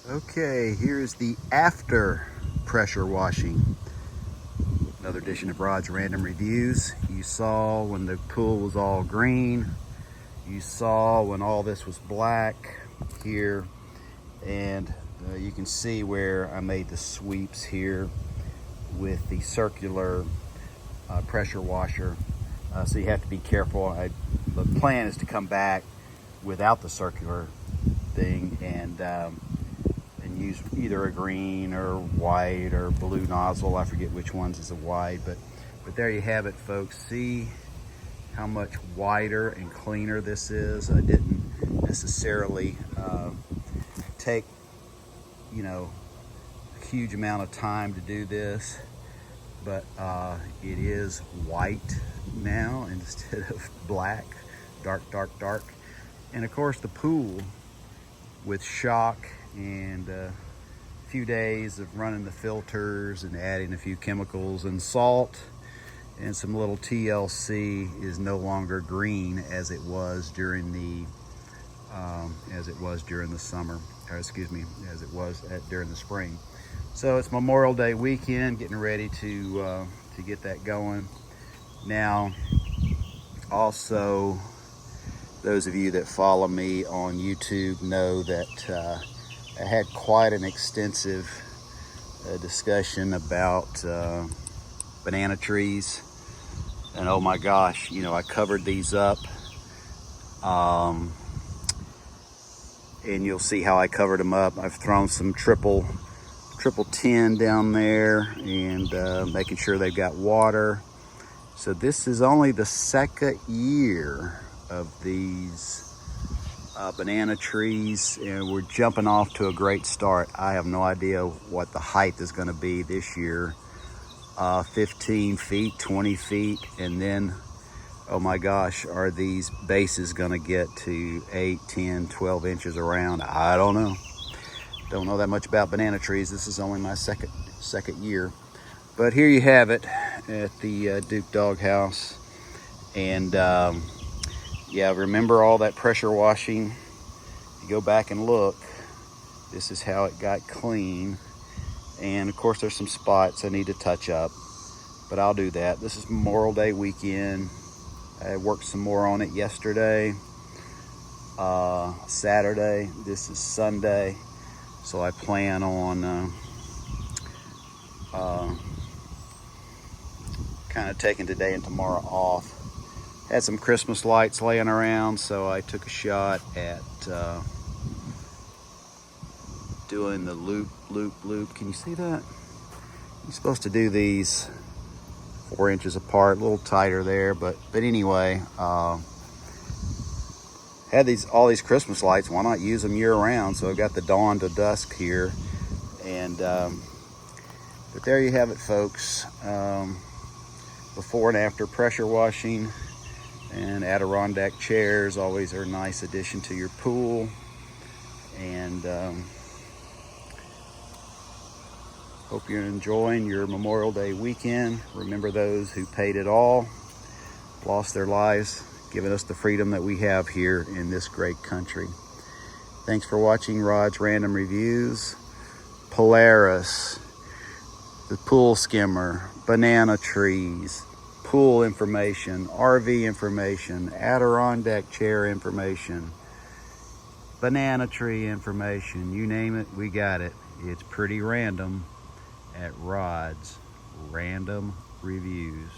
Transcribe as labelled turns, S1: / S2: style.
S1: Okay, here's the after pressure washing. Another edition of Rod's Random Reviews. You saw when the pool was all green. You saw when all this was black here. And you can see where I made the sweeps here with the circular pressure washer. So you have to be careful. The plan is to come back without the circular thing and use either a green or white or blue nozzle. I forget which ones is a white, but there you have it, folks. See how much wider and cleaner this is. I didn't necessarily take, a huge amount of time to do this, but it is white now instead of black, dark. And of course the pool, with shock and a few days of running the filters and adding a few chemicals and salt and some little TLC, is no longer green as it was during the summer, or excuse me, as it was during the spring. So it's Memorial Day weekend, getting ready to get that going. Now, also, those of you that follow me on YouTube know that I had quite an extensive discussion about banana trees. And oh my gosh, I covered these up. And you'll see how I covered them up. I've thrown some triple tin down there and making sure they've got water. So this is only the second year of these banana trees, and we're jumping off to a great start. I have no idea what the height is going to be this year. 15 feet, 20 feet, and then, oh my gosh, are these bases going to get to 8, 10, 12 inches around? I don't know. Don't know that much about banana trees. This is only my second year. But here you have it at the Duke Dog House. And yeah, remember all that pressure washing? If you go back and look, this is how it got clean. And of course there's some spots I need to touch up, but I'll do that. This is Memorial Day weekend. I worked some more on it yesterday, Saturday. This is Sunday. So I plan on kind of taking today and tomorrow off. Had some Christmas lights laying around, so I took a shot at doing the loop. Can you see that? You're supposed to do these 4 inches apart, a little tighter there, but anyway, had all these Christmas lights. Why not use them year round? So I got the dawn to dusk here, and but there you have it, folks. Before and after pressure washing. And Adirondack chairs always are a nice addition to your pool. And hope you're enjoying your Memorial Day weekend. Remember those who paid it all, lost their lives, giving us the freedom that we have here in this great country. Thanks for watching Rod's Random Reviews. Polaris, the pool skimmer, banana trees, pool information, RV information, Adirondack chair information, banana tree information, you name it, we got it. It's pretty random at Rod's Random Reviews.